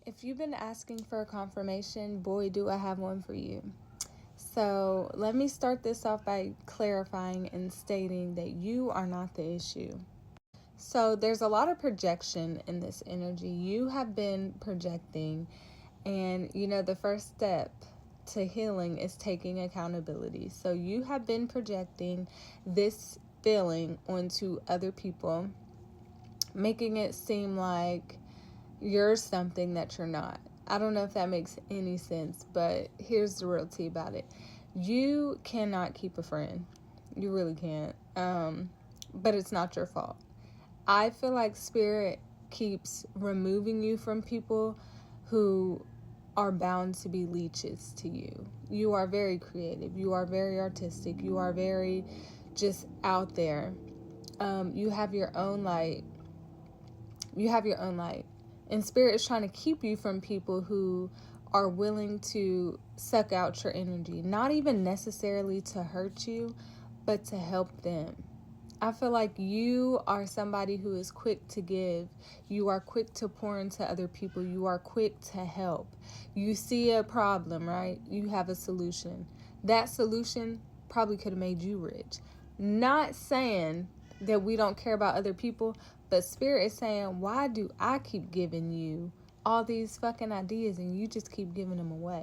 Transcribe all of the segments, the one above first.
If you've been asking for a confirmation, boy, do I have one for you. So, let me start this off by clarifying and stating that you are not the issue. So, there's a lot of projection in this energy. You have been projecting, and the first step to healing is taking accountability. So, you have been projecting this feeling onto other people, making it seem like you're something that you're not. I don't know if that makes any sense, but here's the real tea about it. You cannot keep a friend. You really can't. But it's not your fault. I feel like spirit keeps removing you from people who are bound to be leeches to you. You are very creative. You are very artistic. You are very just out there. You have your own light. You have your own light. And spirit is trying to keep you from people who are willing to suck out your energy, not even necessarily to hurt you, but to help them. I feel like you are somebody who is quick to give. You are quick to pour into other people. You are quick to help. You see a problem, right? You have a solution. That solution probably could have made you rich. Not saying that we don't care about other people, but spirit is saying, why do I keep giving you all these fucking ideas and you just keep giving them away?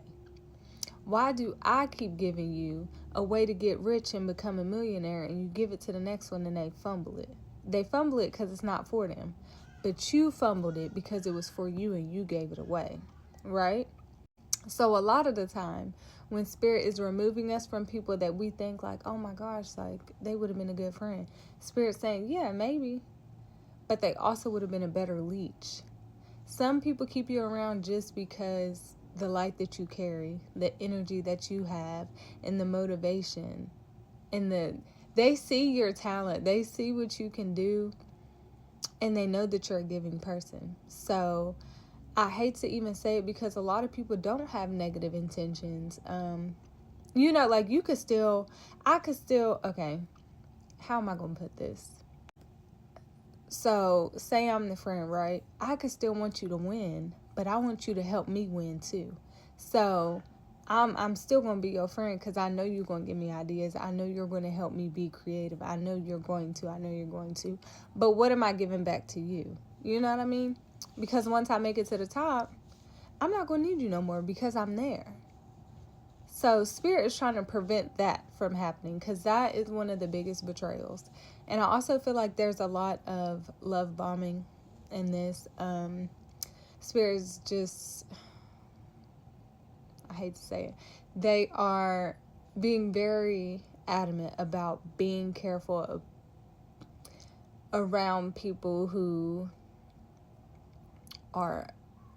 Why do I keep giving you a way to get rich and become a millionaire and you give it to the next one and they fumble it? They fumble it because it's not for them. But you fumbled it because it was for you and you gave it away, right? So a lot of the time when spirit is removing us from people that we think like, oh my gosh, like they would have been a good friend. Spirit's saying, yeah, maybe. But they also would have been a better leech. Some people keep you around just because the light that you carry, the energy that you have, and the motivation, and they see your talent, they see what you can do, and they know that you're a giving person. So I hate to even say it because a lot of people don't have negative intentions. Like I could still, okay, how am I going to put this? So, say I'm the friend, right? I could still want you to win, but I want you to help me win too. So, I'm still going to be your friend because I know you're going to give me ideas. I know you're going to help me be creative. I know you're going to. I know you're going to. But what am I giving back to you? You know what I mean? Because once I make it to the top, I'm not going to need you no more because I'm there. So spirit is trying to prevent that from happening because that is one of the biggest betrayals. And I also feel like there's a lot of love bombing in this. Spirit is just, I hate to say it, they are being very adamant about being careful around people who are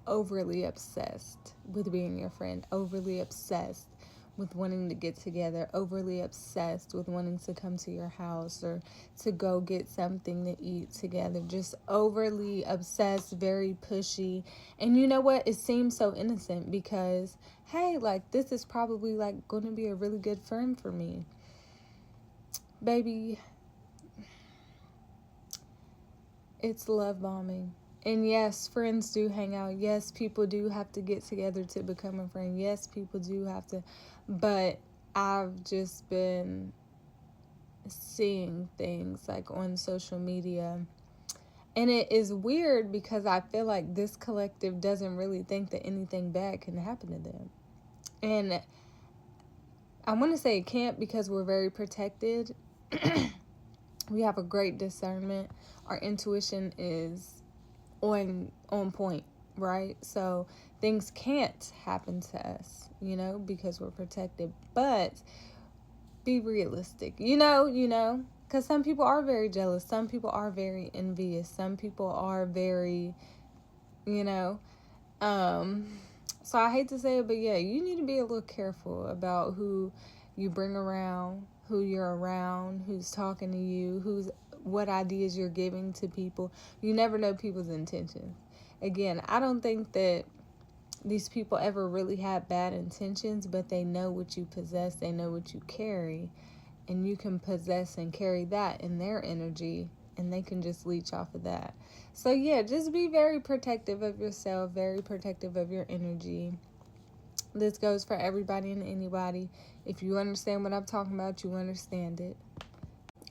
overly obsessed with being your friend, overly obsessed with wanting to get together, overly obsessed with wanting to come to your house or to go get something to eat together, just overly obsessed, very pushy. And you know what? It seems so innocent because, hey, like this is probably like going to be a really good friend for me. Baby, it's love bombing. And yes, friends do hang out. Yes, people do have to get together to become a friend. Yes, people do have to. But I've just been seeing things like on social media. And it is weird because I feel like this collective doesn't really think that anything bad can happen to them. And I want to say it can't because we're very protected. We have a great discernment. Our intuition is on point, right? So things can't happen to us, because we're protected. But be realistic, because some people are very jealous, some people are very envious, some people are very, you know, um, so I hate to say it, but yeah, you need to be a little careful about who you bring around, who you're around, who's talking to you, what ideas you're giving to people. You never know people's intentions. Again, I don't think that these people ever really had bad intentions, but they know what you possess, they know what you carry, and you can possess and carry that in their energy and they can just leech off of that. So yeah, just be very protective of yourself, very protective of your energy. This goes for everybody and anybody. If you understand what I'm talking about, you understand it.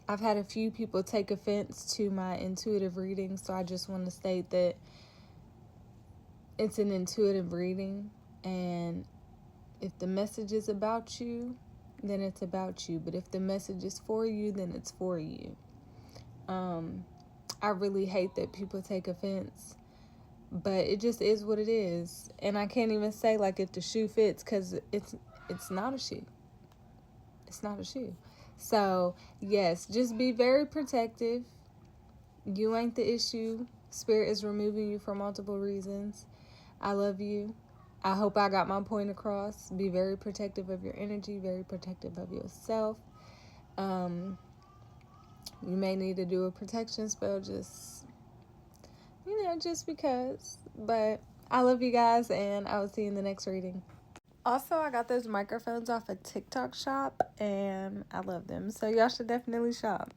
I've had a few people take offense to my intuitive reading, so I just want to state that it's an intuitive reading, and if the message is about you, then it's about you. But if the message is for you, then it's for you. I really hate that people take offense, but it just is what it is. And I can't even say like if the shoe fits, because it's not a shoe. It's not a shoe. So yes, just be very protective. You ain't the issue. Spirit is removing you for multiple reasons. I love you. I hope I got my point across. Be very protective of your energy, very protective of yourself. You may need to do a protection spell, just because. But I love you guys, and I will see you in the next reading. Also, I got those microphones off a TikTok shop, and I love them. So y'all should definitely shop.